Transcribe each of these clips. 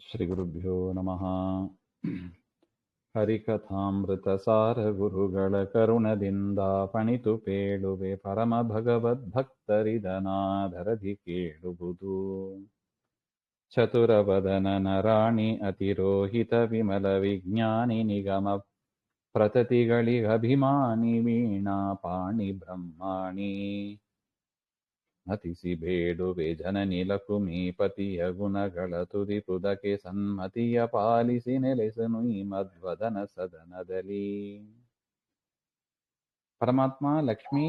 ಶ್ರೀಗುರುಭ್ಯೋ ನಮಃ. ಹರಿಕಥಾಮೃತಸಾರ ಗುರುಗಳ ಕರುಣದಿಂದ ಪಣಿತು ಪೇಳುವೆ ಪರಮ ಭಗವದ್ಭಕ್ತರಿದನಾಧರಧಿ ಕೇಳುವುದು. ಚತುರವದನನ ರಾಣಿ ಅತಿರೋಹಿತ ವಿಮಲ ವಿಜ್ಞಾನಿ ನಿಗಮ ಪ್ರತತಿಗಳಿಗಭಿಮಾನಿ ವೀಣಾ ಪಾಣಿ ಬ್ರಹ್ಮಾಣಿ. ನತಿಸಿ ಬೇಡುವೆ ಜನನಿ ಲಕುಮೀಪತಿಯ ಗುಣಗಳ ತುದಿಪುದಕ್ಕೆ ಸನ್ಮತಿಯ ಪಾಲಿಸಿ ನೆಲೆಸನು ಈ ಮಧ್ವದನ ಸದನದಲ್ಲಿ. ಪರಮಾತ್ಮ, ಲಕ್ಷ್ಮೀ,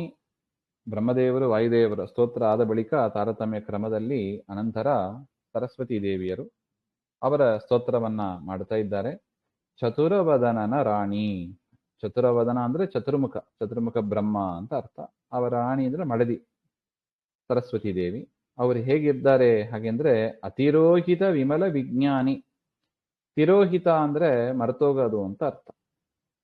ಬ್ರಹ್ಮದೇವರು, ವಾಯುದೇವರ ಸ್ತೋತ್ರ ಆದ ಬಳಿಕ ತಾರತಮ್ಯ ಕ್ರಮದಲ್ಲಿ ಅನಂತರ ಸರಸ್ವತಿ ದೇವಿಯರು ಅವರ ಸ್ತೋತ್ರವನ್ನ ಮಾಡ್ತಾ ಇದ್ದಾರೆ. ಚತುರವದನನ ರಾಣಿ. ಚತುರವದನ ಅಂದ್ರೆ ಚತುರ್ಮುಖ, ಚತುರ್ಮುಖ ಬ್ರಹ್ಮ ಅಂತ ಅರ್ಥ. ಅವರ ರಾಣಿ ಅಂದ್ರೆ ಮಡದಿ ಸರಸ್ವತಿ ದೇವಿ. ಅವರು ಹೇಗಿದ್ದಾರೆ ಹಾಗೆಂದ್ರೆ ಅತಿರೋಹಿತ ವಿಮಲ ವಿಜ್ಞಾನಿ. ತಿರೋಹಿತ ಅಂದ್ರೆ ಮರೆತೋಗೋದು ಅಂತ ಅರ್ಥ.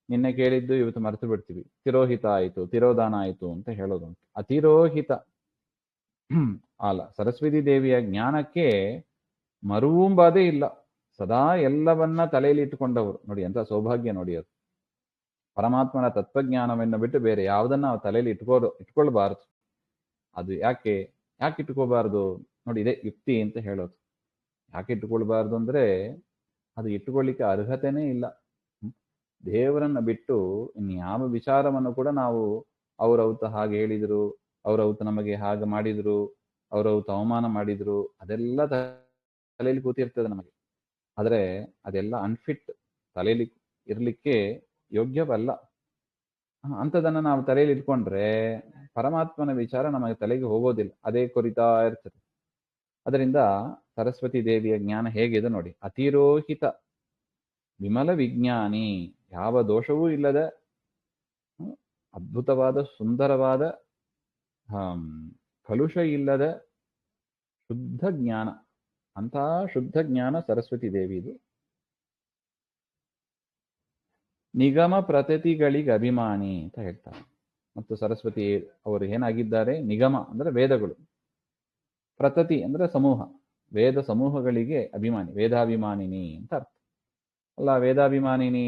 ನಿನ್ನೆ ಕೇಳಿದ್ದು ಇವತ್ತು ಮರೆತು ಬಿಡ್ತೀವಿ. ತಿರೋಹಿತ ಆಯಿತು, ತಿರೋದಾನ ಆಯಿತು ಅಂತ ಹೇಳೋದು ಅಂತ. ಅತಿರೋಹಿತ ಅಲ್ಲ, ಸರಸ್ವತಿ ದೇವಿಯ ಜ್ಞಾನಕ್ಕೆ ಮರುಂಬಾದೇ ಇಲ್ಲ. ಸದಾ ಎಲ್ಲವನ್ನ ತಲೆಯಲ್ಲಿ ಇಟ್ಟುಕೊಂಡವರು. ನೋಡಿ ಎಂತ ಸೌಭಾಗ್ಯ ನೋಡಿ ಅದು. ಪರಮಾತ್ಮನ ತತ್ವಜ್ಞಾನವನ್ನು ಬಿಟ್ಟು ಬೇರೆ ಯಾವುದನ್ನ ನಾವು ತಲೆಯಲ್ಲಿ ಇಟ್ಕೊಳ್ಬಾರದು. ಅದು ಯಾಕೆ ಇಟ್ಕೋಬಾರ್ದು ನೋಡಿ, ಇದೇ ಯುಕ್ತಿ ಅಂತ ಹೇಳೋದು. ಯಾಕೆ ಇಟ್ಟುಕೊಳ್ಬಾರ್ದು ಅಂದ್ರೆ ಅದು ಇಟ್ಟುಕೊಳ್ಳಿಕ್ಕೆ ಅರ್ಹತೆನೇ ಇಲ್ಲ. ದೇವರನ್ನ ಬಿಟ್ಟು ಇನ್ಯಾವ ವಿಚಾರವನ್ನು ಕೂಡ ನಾವು ಅವರವತ್ತು ಹಾಗೆ ಹೇಳಿದ್ರು, ಅವರವತ್ತು ನಮಗೆ ಹಾಗೆ ಮಾಡಿದ್ರು, ಅವರವತ್ತು ಅವಮಾನ ಮಾಡಿದ್ರು, ಅದೆಲ್ಲ ತಲೆಯಲ್ಲಿ ಕೂತಿರ್ತದೆ ನಮಗೆ. ಆದ್ರೆ ಅದೆಲ್ಲ ಅನ್ಫಿಟ್, ತಲೆಯಲ್ಲಿ ಇರ್ಲಿಕ್ಕೆ ಯೋಗ್ಯವಲ್ಲ. ಅಂಥದನ್ನ ನಾವು ತಲೆಯಲ್ಲಿ ಇಟ್ಕೊಂಡ್ರೆ ಪರಮಾತ್ಮನ ವಿಚಾರ ನಮಗೆ ತಲೆಗೆ ಹೋಗೋದಿಲ್ಲ, ಅದೇ ಕೊರಿತಾ ಇರ್ತದೆ. ಅದರಿಂದ ಸರಸ್ವತಿ ದೇವಿಯ ಜ್ಞಾನ ಹೇಗಿದೆ ನೋಡಿ. ಅತಿರೋಹಿತ ವಿಮಲ ವಿಜ್ಞಾನಿ, ಯಾವ ದೋಷವೂ ಇಲ್ಲದ ಅದ್ಭುತವಾದ ಸುಂದರವಾದ ಕಲುಷ ಇಲ್ಲದ ಶುದ್ಧ ಜ್ಞಾನ. ಅಂತಹ ಶುದ್ಧ ಜ್ಞಾನ ಸರಸ್ವತಿ ದೇವಿದು. ನಿಗಮ ಪ್ರತತಿಗಳಿಗೆ ಅಭಿಮಾನಿ ಅಂತ ಹೇಳ್ತಾರೆ. ಮತ್ತು ಸರಸ್ವತಿ ಅವರು ಏನಾಗಿದ್ದಾರೆ? ನಿಗಮ ಅಂದ್ರೆ ವೇದಗಳು, ಪ್ರತತಿ ಅಂದ್ರೆ ಸಮೂಹ, ವೇದ ಸಮೂಹಗಳಿಗೆ ಅಭಿಮಾನಿ, ವೇದಾಭಿಮಾನಿನಿ ಅಂತ ಅರ್ಥ. ಅಲ್ಲ, ವೇದಾಭಿಮಾನಿನಿ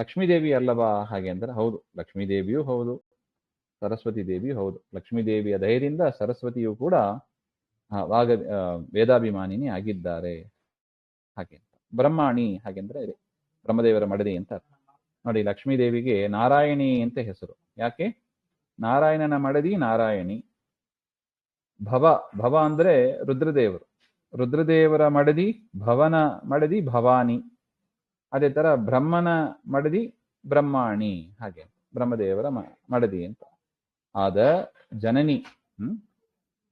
ಲಕ್ಷ್ಮೀದೇವಿ ಅಲ್ಲವಾ ಹಾಗೆ ಅಂದ್ರೆ ಹೌದು, ಲಕ್ಷ್ಮೀದೇವಿಯೂ ಹೌದು, ಸರಸ್ವತಿ ದೇವಿಯೂ ಹೌದು. ಲಕ್ಷ್ಮೀದೇವಿಯ ದಯದಿಂದ ಸರಸ್ವತಿಯು ಕೂಡ ವೇದಾಭಿಮಾನಿನಿ ಆಗಿದ್ದಾರೆ ಹಾಗೆ ಅಂತ. ಬ್ರಹ್ಮಾಣಿ ಹಾಗೆಂದ್ರೆ ಇದೆ, ಬ್ರಹ್ಮದೇವರ ಮಡದಿ ಅಂತ ಅರ್ಥ. ನೋಡಿ, ಲಕ್ಷ್ಮೀದೇವಿಗೆ ನಾರಾಯಣಿ ಅಂತ ಹೆಸರು. ಯಾಕೆ? ನಾರಾಯಣನ ಮಡದಿ ನಾರಾಯಣಿ. ಭವ ಅಂದ್ರೆ ರುದ್ರದೇವರು, ರುದ್ರದೇವರ ಮಡದಿ ಭವನ ಮಡದಿ ಭವಾನಿ. ಅದೇ ತರ ಬ್ರಹ್ಮನ ಮಡದಿ ಬ್ರಹ್ಮಾಣಿ, ಹಾಗೆ ಬ್ರಹ್ಮದೇವರ ಮಡದಿ ಅಂತ. ಆದ ಜನನಿ,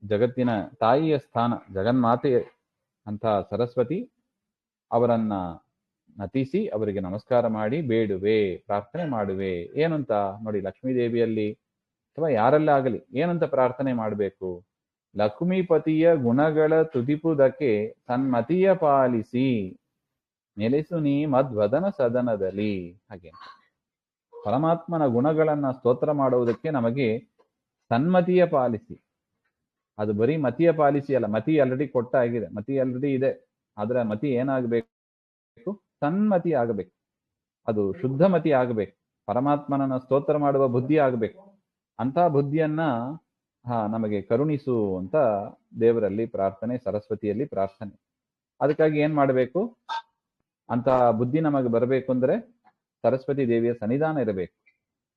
ಜಗತ್ತಿನ ತಾಯಿಯ ಸ್ಥಾನ, ಜಗನ್ಮಾತೆ ಅಂತ ಸರಸ್ವತಿ ಅವರನ್ನ ನತಿಸಿ ಅವರಿಗೆ ನಮಸ್ಕಾರ ಮಾಡಿ ಬೇಡುವೆ, ಪ್ರಾರ್ಥನೆ ಮಾಡುವೆ. ಏನಂತ ನೋಡಿ, ಲಕ್ಷ್ಮೀದೇವಿಯಲ್ಲಿ ಅಥವಾ ಯಾರಲ್ಲ ಆಗಲಿ ಏನಂತ ಪ್ರಾರ್ಥನೆ ಮಾಡಬೇಕು? ಲಕ್ಷ್ಮೀಪತಿಯ ಗುಣಗಳ ತುದಿಪುದಕ್ಕೆ ಸನ್ಮತಿಯ ಪಾಲಿಸಿ ನೆಲೆಸು ನೀ ಮಧ್ವದನ ಸದನದಲ್ಲಿ. ಹಾಗೆ ಪರಮಾತ್ಮನ ಗುಣಗಳನ್ನ ಸ್ತೋತ್ರ ಮಾಡುವುದಕ್ಕೆ ನಮಗೆ ಸನ್ಮತಿಯ ಪಾಲಿಸಿ. ಅದು ಬರೀ ಮತಿಯ ಪಾಲಿಸಿ ಅಲ್ಲ, ಮತಿ ಆಲ್ರೆಡಿ ಕೊಟ್ಟಾಗಿದೆ, ಮತಿ ಆಲ್ರೆಡಿ ಇದೆ. ಆದ್ರೆ ಮತಿ ಏನಾಗಬೇಕು? ಸನ್ಮತಿ ಆಗಬೇಕು. ಅದು ಶುದ್ಧ ಮತಿ ಆಗಬೇಕು. ಪರಮಾತ್ಮನನ್ನ ಸ್ತೋತ್ರ ಮಾಡುವ ಬುದ್ಧಿ ಆಗಬೇಕು. ಅಂತ ಬುದ್ಧಿಯನ್ನ ನಮಗೆ ಕರುಣಿಸು ಅಂತ ದೇವರಲ್ಲಿ ಪ್ರಾರ್ಥನೆ, ಸರಸ್ವತಿಯಲ್ಲಿ ಪ್ರಾರ್ಥನೆ. ಅದಕ್ಕಾಗಿ ಏನ್ ಮಾಡಬೇಕು? ಅಂತ ಬುದ್ಧಿ ನಮಗೆ ಬರಬೇಕು ಅಂದ್ರೆ ಸರಸ್ವತಿ ದೇವಿಯ ಸನ್ನಿಧಾನ ಇರಬೇಕು.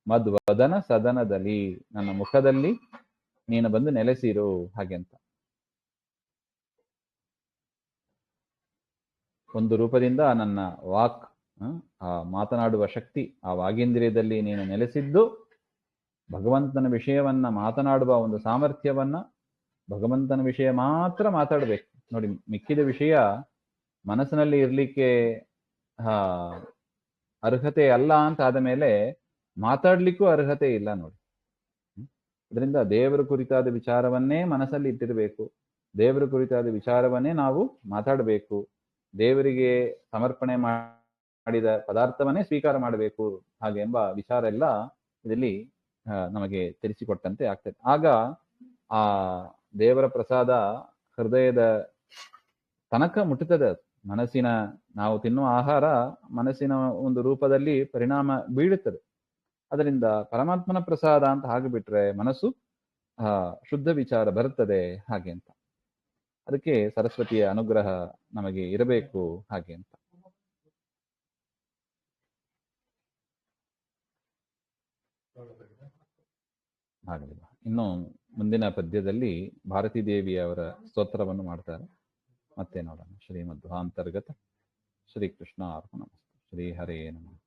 ಮಧ್ವದನ ಸದನದಲ್ಲಿ, ನನ್ನ ಮುಖದಲ್ಲಿ ನೀನು ಬಂದು ನೆಲೆಸಿರು ಹಾಗೆ ಅಂತ. ಒಂದು ರೂಪದಿಂದ ನನ್ನ ವಾಕ್, ಆ ಮಾತನಾಡುವ ಶಕ್ತಿ, ಆ ವಾಗೇಂದ್ರಿಯದಲ್ಲಿ ನೀನು ನೆಲೆಸಿದ್ದು ಭಗವಂತನ ವಿಷಯವನ್ನ ಮಾತನಾಡುವ ಒಂದು ಸಾಮರ್ಥ್ಯವನ್ನ, ಭಗವಂತನ ವಿಷಯ ಮಾತ್ರ ಮಾತಾಡ್ಬೇಕು. ನೋಡಿ, ಮಿಕ್ಕಿದ ವಿಷಯ ಮನಸ್ಸಿನಲ್ಲಿ ಇರ್ಲಿಕ್ಕೆ ಅರ್ಹತೆ ಅಲ್ಲ ಅಂತ ಆದ ಮೇಲೆ ಮಾತಾಡ್ಲಿಕ್ಕೂ ಅರ್ಹತೆ ಇಲ್ಲ ನೋಡಿ. ಅದರಿಂದ ದೇವರ ಕುರಿತಾದ ವಿಚಾರವನ್ನೇ ಮನಸ್ಸಲ್ಲಿ ಇಟ್ಟಿರಬೇಕು. ದೇವರ ಕುರಿತಾದ ವಿಚಾರವನ್ನೇ ನಾವು ಮಾತಾಡಬೇಕು. ದೇವರಿಗೆ ಸಮರ್ಪಣೆ ಮಾಡಿದ ಪದಾರ್ಥವನ್ನೇ ಸ್ವೀಕಾರ ಮಾಡಬೇಕು ಹಾಗೆ ಎಂಬ ವಿಚಾರ ಎಲ್ಲ ಇದರಲ್ಲಿ ನಮಗೆ ತಿಳಿಸಿಕೊಟ್ಟಂತೆ ಆಗ್ತದೆ. ಆಗ ಆ ದೇವರ ಪ್ರಸಾದ ಹೃದಯದ ತನಕ ಮುಟ್ಟುತ್ತದೆ. ಮನಸ್ಸಿನ ನಾವು ತಿನ್ನುವ ಆಹಾರ ಮನಸ್ಸಿನ ಒಂದು ರೂಪದಲ್ಲಿ ಪರಿಣಾಮ ಬೀಳುತ್ತದೆ. ಅದರಿಂದ ಪರಮಾತ್ಮನ ಪ್ರಸಾದ ಅಂತ ಹಾಗೆ ಬಿಟ್ರೆ ಮನಸ್ಸು ಶುದ್ಧ ವಿಚಾರ ಬರುತ್ತದೆ ಹಾಗೆ ಅಂತ. ಅದಕ್ಕೆ ಸರಸ್ವತಿಯ ಅನುಗ್ರಹ ನಮಗೆ ಇರಬೇಕು ಹಾಗೆ ಅಂತ. ಆಗಲಿಲ್ಲ. ಇನ್ನು ಮುಂದಿನ ಪದ್ಯದಲ್ಲಿ ಭಾರತೀ ದೇವಿಯವರ ಸ್ತೋತ್ರವನ್ನು ಮಾಡ್ತಾರೆ. ಮತ್ತೆ ನೋಡೋಣ. ಶ್ರೀಮಧ್ವಾಂತರ್ಗತ ಶ್ರೀಕೃಷ್ಣ ಅರ್ಪಣಮಸ್ತು. ಶ್ರೀ ಹರೇ ನಮಃ.